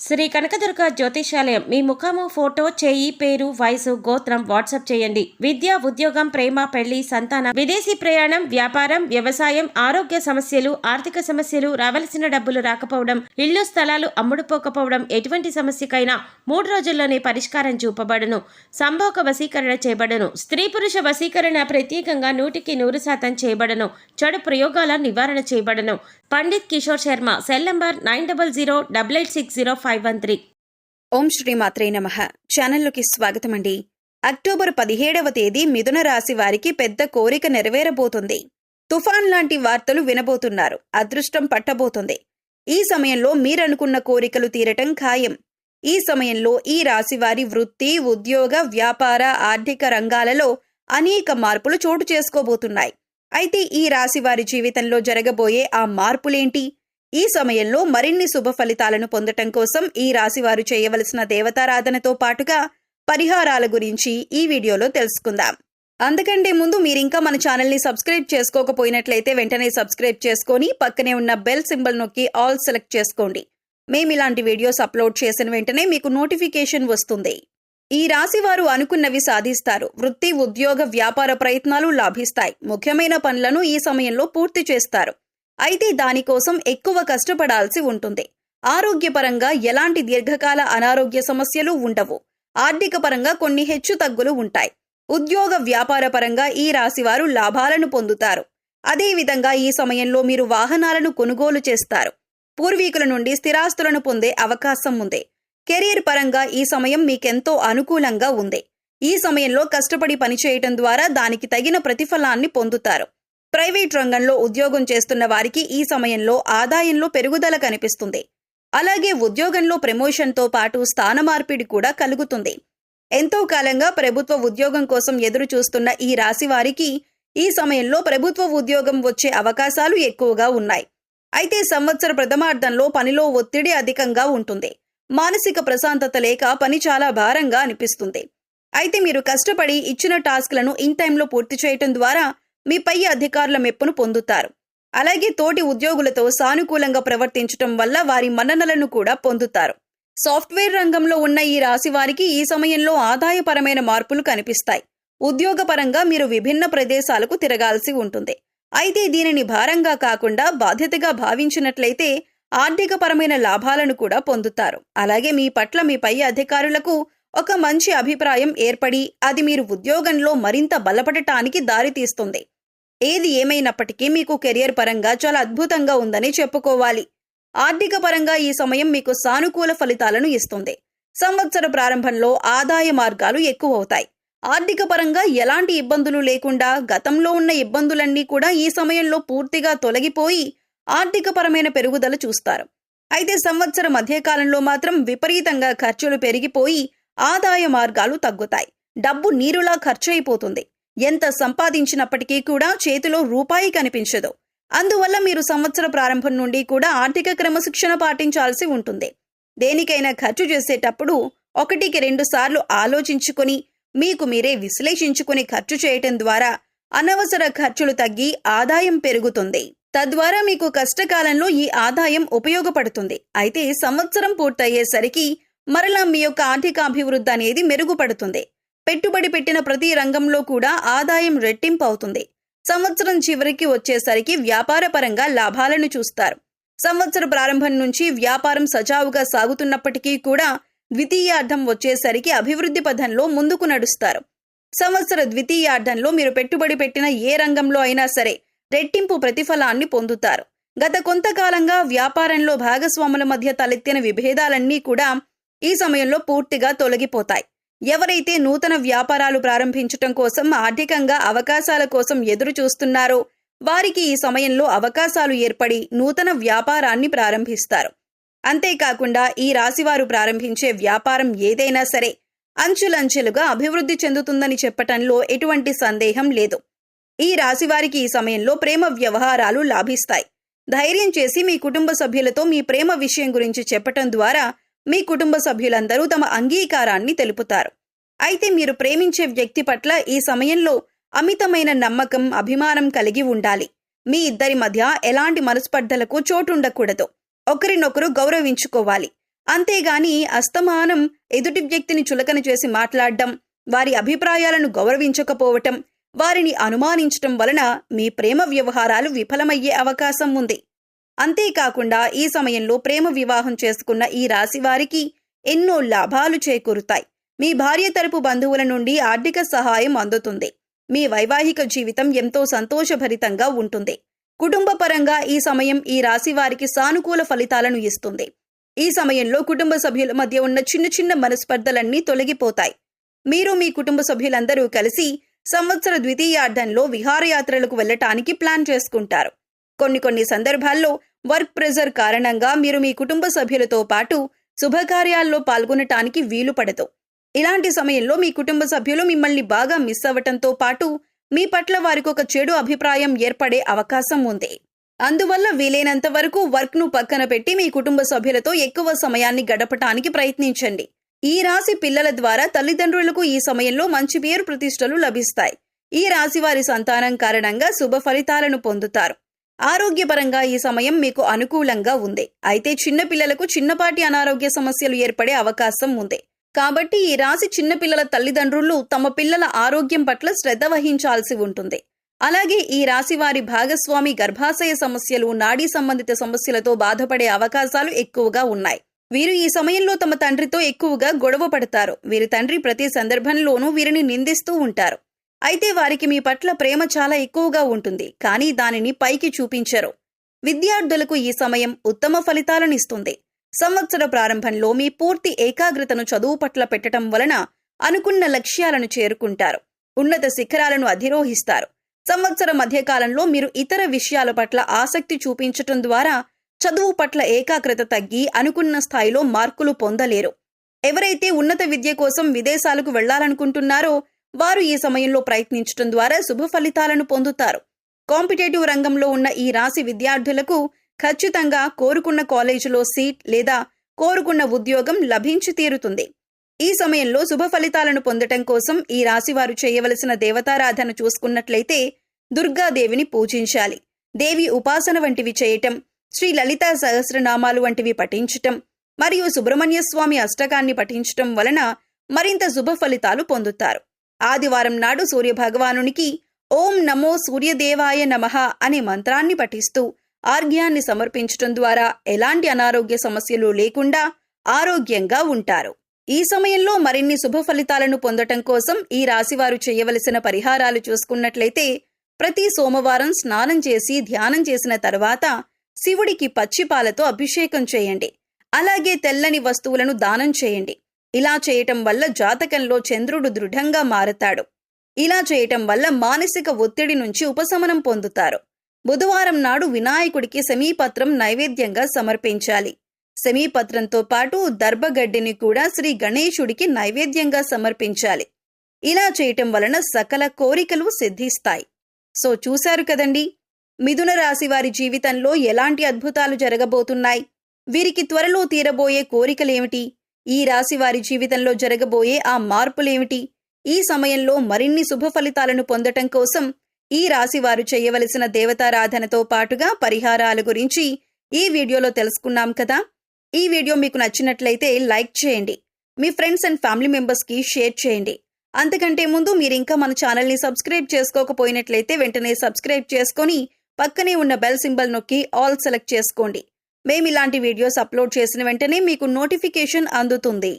శ్రీ కనకదుర్గ జ్యోతిషాలయం మీ ముఖము ఫోటో చేయి పేరు వయసు గోత్రం వాట్సాప్ చేయండి. విద్య ఉద్యోగం ప్రేమ పెళ్లి సంతానం విదేశీ ప్రయాణం వ్యాపారం వ్యవసాయం ఆరోగ్య సమస్యలు ఆర్థిక సమస్యలు రావలసిన డబ్బులు రాకపోవడం ఇల్లు స్థలాలు అమ్ముడుపోకపోవడం ఎటువంటి సమస్యకైనా 3 రోజుల్లోనే పరిష్కారం చూపబడును. సంభోగ వశీకరణ చేయబడును. స్త్రీ పురుష వశీకరణ ప్రత్యేకంగా 100% చేయబడును. చెడు ప్రయోగాల నివారణ చేయబడును. Pandit Kishore Sharma cell number 9008860513. ఓం శ్రీ మాత్రే నమః. ఛానల్లోకి స్వాగతం అండి. అక్టోబర్ 17వ తేదీ మిథున రాశి వారికి పెద్ద కోరిక నెరవేరబోతుంది. తుఫాన్ లాంటి వార్తలు వినబోతున్నారు. అదృష్టం పట్టబోతుంది. ఈ సమయంలో మీరనుకున్న కోరికలు తీరటం ఖాయం. ఈ సమయంలో ఈ రాశి వారి వృత్తి ఉద్యోగ వ్యాపార ఆర్థిక రంగాలలో అనేక మార్పులు చోటు చేసుకోబోతున్నాయి. అయితే ఈ రాశి వారి జీవితంలో జరగబోయే ఆ మార్పులేంటి? ఈ సమయంలో మరిన్ని శుభ ఫలితాలను పొందటం కోసం ఈ రాశివారు చేయవలసిన దేవతారాధనతో పాటుగా పరిహారాల గురించి ఈ వీడియోలో తెలుసుకుందాం. అందుకంటే ముందు మీరింకా మన ఛానల్ని సబ్స్క్రైబ్ చేసుకోకపోయినట్లయితే వెంటనే సబ్స్క్రైబ్ చేసుకొని పక్కనే ఉన్న బెల్ సింబల్ నొక్కి ఆల్ సెలెక్ట్ చేసుకోండి. మేమిలాంటి వీడియోస్ అప్లోడ్ చేసిన వెంటనే మీకు నోటిఫికేషన్ వస్తుంది. ఈ రాశివారు అనుకున్నవి సాధిస్తారు. వృత్తి ఉద్యోగ వ్యాపార ప్రయత్నాలు లాభిస్తాయి. ముఖ్యమైన పనులను ఈ సమయంలో పూర్తి చేస్తారు. అయితే దానికోసం ఎక్కువ కష్టపడాల్సి ఉంటుంది. ఆరోగ్యపరంగా ఎలాంటి దీర్ఘకాల అనారోగ్య సమస్యలు ఉండవు. ఆర్థిక పరంగా కొన్ని హెచ్చుతగ్గులు ఉంటాయి. ఉద్యోగ వ్యాపార పరంగా ఈ రాశివారు లాభాలను పొందుతారు. అదేవిధంగా ఈ సమయంలో మీరు వాహనాలను కొనుగోలు చేస్తారు. పూర్వీకుల నుండి స్థిరాస్తులను పొందే అవకాశం ఉంది. కెరీర్ పరంగా ఈ సమయం మీకెంతో అనుకూలంగా ఉంది. ఈ సమయంలో కష్టపడి పనిచేయటం ద్వారా దానికి తగిన ప్రతిఫలాన్ని పొందుతారు. ప్రైవేట్ రంగంలో ఉద్యోగం చేస్తున్న వారికి ఈ సమయంలో ఆదాయంలో పెరుగుదల కనిపిస్తుంది. అలాగే ఉద్యోగంలో ప్రమోషన్తో పాటు స్థాన మార్పిడి కూడా కలుగుతుంది. ఎంతో కాలంగా ప్రభుత్వ ఉద్యోగం కోసం ఎదురు చూస్తున్న ఈ రాశి వారికి ఈ సమయంలో ప్రభుత్వ ఉద్యోగం వచ్చే అవకాశాలు ఎక్కువగా ఉన్నాయి. అయితే సంవత్సర ప్రథమార్థంలో పనిలో ఒత్తిడి అధికంగా ఉంటుంది. మానసిక ప్రశాంతత లేక పని చాలా భారంగా అనిపిస్తుంది. అయితే మీరు కష్టపడి ఇచ్చిన టాస్క్లను ఇన్ టైంలో పూర్తి చేయటం ద్వారా మీ పై అధికారుల మెప్పును పొందుతారు. అలాగే తోటి ఉద్యోగులతో సానుకూలంగా ప్రవర్తించటం వల్ల వారి మన్ననలను కూడా పొందుతారు. సాఫ్ట్వేర్ రంగంలో ఉన్న ఈ రాశి వారికి ఈ సమయంలో ఆదాయపరమైన మార్పులు కనిపిస్తాయి. ఉద్యోగపరంగా మీరు విభిన్న ప్రదేశాలకు తిరగాల్సి ఉంటుంది. అయితే దీనిని భారంగా కాకుండా బాధ్యతగా భావించినట్లయితే ఆర్థికపరమైన లాభాలను కూడా పొందుతారు. అలాగే మీ పట్ల మీ పై అధికారులకు ఒక మంచి అభిప్రాయం ఏర్పడి అది మీరు ఉద్యోగంలో మరింత బలపడటానికి దారితీస్తుంది. ఏది ఏమైనప్పటికీ మీకు కెరియర్ పరంగా చాలా అద్భుతంగా ఉందని చెప్పుకోవాలి. ఆర్థిక పరంగా ఈ సమయం మీకు సానుకూల ఫలితాలను ఇస్తుంది. సంవత్సర ప్రారంభంలో ఆదాయ మార్గాలు ఎక్కువవుతాయి. ఆర్థిక పరంగా ఎలాంటి ఇబ్బందులు లేకుండా గతంలో ఉన్న ఇబ్బందులన్నీ కూడా ఈ సమయంలో పూర్తిగా తొలగిపోయి ఆర్థికపరమైన పెరుగుదల చూస్తారు. అయితే సంవత్సర మధ్యకాలంలో మాత్రం విపరీతంగా ఖర్చులు పెరిగిపోయి ఆదాయ మార్గాలు తగ్గుతాయి. డబ్బు నీరులా ఖర్చయిపోతుంది. ఎంత సంపాదించినప్పటికీ కూడా చేతిలో రూపాయి కనిపించదు. అందువల్ల మీరు సంవత్సర ప్రారంభం నుండి కూడా ఆర్థిక క్రమశిక్షణ పాటించాల్సి ఉంటుంది. దేనికైనా ఖర్చు చేసేటప్పుడు 1కి 2 సార్లు ఆలోచించుకుని మీకు మీరే విశ్లేషించుకుని ఖర్చు చేయటం ద్వారా అనవసర ఖర్చులు తగ్గి ఆదాయం పెరుగుతుంది. తద్వారా మీకు కష్టకాలంలో ఈ ఆదాయం ఉపయోగపడుతుంది. అయితే సంవత్సరం పూర్తయ్యేసరికి మరలా మీ యొక్క ఆర్థికాభివృద్ధి అనేది మెరుగుపడుతుంది. పెట్టుబడి పెట్టిన ప్రతి రంగంలో కూడా ఆదాయం రెట్టింపు అవుతుంది. సంవత్సరం చివరికి వచ్చేసరికి వ్యాపార పరంగా లాభాలను చూస్తారు. సంవత్సర ప్రారంభం నుంచి వ్యాపారం సజావుగా సాగుతున్నప్పటికీ కూడా ద్వితీయార్థం వచ్చేసరికి అభివృద్ధి పథంలో ముందుకు నడుస్తారు. సంవత్సర ద్వితీయార్థంలో మీరు పెట్టుబడి పెట్టిన ఏ రంగంలో అయినా సరే రెట్టింపు ప్రతిఫలాన్ని పొందుతారు. గత కొంతకాలంగా వ్యాపారంలో భాగస్వాముల మధ్య తలెత్తిన విభేదాలన్నీ కూడా ఈ సమయంలో పూర్తిగా తొలగిపోతాయి. ఎవరైతే నూతన వ్యాపారాలు ప్రారంభించటం కోసం ఆర్థికంగా అవకాశాల కోసం ఎదురు చూస్తున్నారో వారికి ఈ సమయంలో అవకాశాలు ఏర్పడి నూతన వ్యాపారాన్ని ప్రారంభిస్తారు. అంతేకాకుండా ఈ రాశివారు ప్రారంభించే వ్యాపారం ఏదైనా సరే అంచెలంచెలుగా అభివృద్ధి చెందుతుందని చెప్పటంలో ఎటువంటి సందేహం లేదు. ఈ రాశివారికి ఈ సమయంలో ప్రేమ వ్యవహారాలు లాభిస్తాయి. ధైర్యం చేసి మీ కుటుంబ సభ్యులతో మీ ప్రేమ విషయం గురించి చెప్పటం ద్వారా మీ కుటుంబ సభ్యులందరూ తమ అంగీకారాన్ని తెలుపుతారు. అయితే మీరు ప్రేమించే వ్యక్తి పట్ల ఈ సమయంలో అమితమైన నమ్మకం అభిమానం కలిగి ఉండాలి. మీ ఇద్దరి మధ్య ఎలాంటి మనస్పర్ధలకు చోటుండకూడదు. ఒకరినొకరు గౌరవించుకోవాలి. అంతేగాని అస్తమానం ఎదుటి వ్యక్తిని చులకన చేసి మాట్లాడడం, వారి అభిప్రాయాలను గౌరవించకపోవటం, వారిని అనుమానించటం వలన మీ ప్రేమ వ్యవహారాలు విఫలమయ్యే అవకాశం ఉంది. అంతేకాకుండా ఈ సమయంలో ప్రేమ వివాహం చేసుకున్న ఈ రాశి వారికి ఎన్నో లాభాలు చేకూరుతాయి. మీ భార్య తరపు బంధువుల నుండి ఆర్థిక సహాయం అందుతుంది. మీ వైవాహిక జీవితం ఎంతో సంతోషభరితంగా ఉంటుంది. కుటుంబ పరంగా ఈ సమయం ఈ రాశి వారికి సానుకూల ఫలితాలను ఇస్తుంది. ఈ సమయంలో కుటుంబ సభ్యుల మధ్య ఉన్న చిన్న చిన్న మనస్పర్ధలన్నీ తొలగిపోతాయి. మీరు మీ కుటుంబ సభ్యులందరూ కలిసి సంవత్సర ద్వితీయార్థంలో విహారయాత్రలకు వెళ్లటానికి ప్లాన్ చేసుకుంటారు. కొన్ని సందర్భాల్లో వర్క్ ప్రెజర్ కారణంగా మీరు మీ కుటుంబ సభ్యులతో పాటు శుభకార్యాల్లో పాల్గొనటానికి వీలు పడదు. ఇలాంటి సమయంలో మీ కుటుంబ సభ్యులు మిమ్మల్ని బాగా మిస్ అవ్వటంతో పాటు మీ పట్ల వారికి ఒక చెడు అభిప్రాయం ఏర్పడే అవకాశం ఉంది. అందువల్ల వీలైనంత వరకు వర్క్ను పక్కన పెట్టి మీ కుటుంబ సభ్యులతో ఎక్కువ సమయాన్ని గడపటానికి ప్రయత్నించండి. ఈ రాశి పిల్లల ద్వారా తల్లిదండ్రులకు ఈ సమయంలో మంచి పేరు ప్రతిష్టలు లభిస్తాయి. ఈ రాశి వారి సంతానం కారణంగా శుభ ఫలితాలను పొందుతారు. ఆరోగ్యపరంగా ఈ సమయం మీకు అనుకూలంగా ఉంది. అయితే చిన్నపిల్లలకు చిన్నపాటి అనారోగ్య సమస్యలు ఏర్పడే అవకాశం ఉంది. కాబట్టి ఈ రాశి చిన్నపిల్లల తల్లిదండ్రులు తమ పిల్లల ఆరోగ్యం పట్ల శ్రద్ధ వహించాల్సి ఉంటుంది. అలాగే ఈ రాశి వారి భాగస్వామి గర్భాశయ సమస్యలు, నాడీ సంబంధిత సమస్యలతో బాధపడే అవకాశాలు ఎక్కువగా ఉన్నాయి. వీరు ఈ సమయంలో తమ తండ్రితో ఎక్కువగా గొడవ పడతారు. వీరి తండ్రి ప్రతి సందర్భంలోనూ వీరిని నిందిస్తూ ఉంటారు. అయితే వారికి మీ పట్ల ప్రేమ చాలా ఎక్కువగా ఉంటుంది, కానీ దానిని పైకి చూపించరు. విద్యార్థులకు ఈ సమయం ఉత్తమ ఫలితాలను ఇస్తుంది. సంవత్సర ప్రారంభంలో మీ పూర్తి ఏకాగ్రతను చదువు పట్ల పెట్టడం వలన అనుకున్న లక్ష్యాలను చేరుకుంటారు. ఉన్నత శిఖరాలను అధిరోహిస్తారు. సంవత్సర మధ్యకాలంలో మీరు ఇతర విషయాల పట్ల ఆసక్తి చూపించటం ద్వారా చదువు పట్ల ఏకాగ్రత తగ్గి అనుకున్న స్థాయిలో మార్కులు పొందలేరు. ఎవరైతే ఉన్నత విద్య కోసం విదేశాలకు వెళ్లాలనుకుంటున్నారో వారు ఈ సమయంలో ప్రయత్నించడం ద్వారా శుభ ఫలితాలను పొందుతారు. కాంపిటేటివ్ రంగంలో ఉన్న ఈ రాశి విద్యార్థులకు ఖచ్చితంగా కోరుకున్న కాలేజీలో సీట్ లేదా కోరుకున్న ఉద్యోగం లభించి తీరుతుంది. ఈ సమయంలో శుభ ఫలితాలను పొందటం కోసం ఈ రాశి వారు చేయవలసిన దేవతారాధన చూసుకున్నట్లయితే దుర్గాదేవిని పూజించాలి. దేవి ఉపాసన వంటివి చేయటం, శ్రీ లలితా సహస్రనామాలు వంటివి పఠించటం మరియు సుబ్రహ్మణ్య స్వామి అష్టకాన్ని పఠించటం వలన మరింత శుభ ఫలితాలు పొందుతారు. ఆదివారం నాడు సూర్యభగవానునికి ఓం నమో సూర్యదేవాయ నమః అనే మంత్రాన్ని పఠిస్తూ ఆర్ఘ్యాన్ని సమర్పించటం ద్వారా ఎలాంటి అనారోగ్య సమస్యలు లేకుండా ఆరోగ్యంగా ఉంటారు. ఈ సమయంలో మరిన్ని శుభ ఫలితాలను పొందటం కోసం ఈ రాశివారు చేయవలసిన పరిహారాలు చూసుకున్నట్లయితే ప్రతి సోమవారం స్నానం చేసి ధ్యానం చేసిన తర్వాత శివుడికి పచ్చిపాలతో అభిషేకం చేయండి. అలాగే తెల్లని వస్తువులను దానం చేయండి. ఇలా చేయటం వల్ల జాతకంలో చంద్రుడు దృఢంగా మారతాడు. ఇలా చేయటం వల్ల మానసిక ఒత్తిడి నుంచి ఉపశమనం పొందుతారు. బుధవారం నాడు వినాయకుడికి శమీపత్రం నైవేద్యంగా సమర్పించాలి. శమీపత్రంతో పాటు దర్భగడ్డిని కూడా శ్రీ గణేశుడికి నైవేద్యంగా సమర్పించాలి. ఇలా చేయటం వలన సకల కోరికలు సిద్ధిస్తాయి. సో చూశారు కదండి, మిథున రాశి వారి జీవితంలో ఎలాంటి అద్భుతాలు జరగబోతున్నాయి, వీరికి త్వరలో తీరబోయే కోరికలేమిటి, ఈ రాశి వారి జీవితంలో జరగబోయే ఆ మార్పులేమిటి, ఈ సమయంలో మరిన్ని శుభ ఫలితాలను పొందటం కోసం ఈ రాశి వారు చేయవలసిన దేవతారాధనతో పాటుగా పరిహారాల గురించి ఈ వీడియోలో తెలుసుకున్నాం కదా. ఈ వీడియో మీకు నచ్చినట్లయితే లైక్ చేయండి, మీ ఫ్రెండ్స్ అండ్ ఫ్యామిలీ మెంబర్స్కి షేర్ చేయండి. అంతకంటే ముందు మీరు ఇంకా మన ఛానల్ని సబ్స్క్రైబ్ చేసుకోకపోయినట్లయితే వెంటనే సబ్స్క్రైబ్ చేసుకొని పక్కనే ఉన్న బెల్ సింబల్ నొక్కి ఆల్ సెలెక్ట్ చేసుకోండి. మేము ఇలాంటి వీడియోస్ అప్లోడ్ చేసిన వెంటనే మీకు నోటిఫికేషన్ అందుతుంది.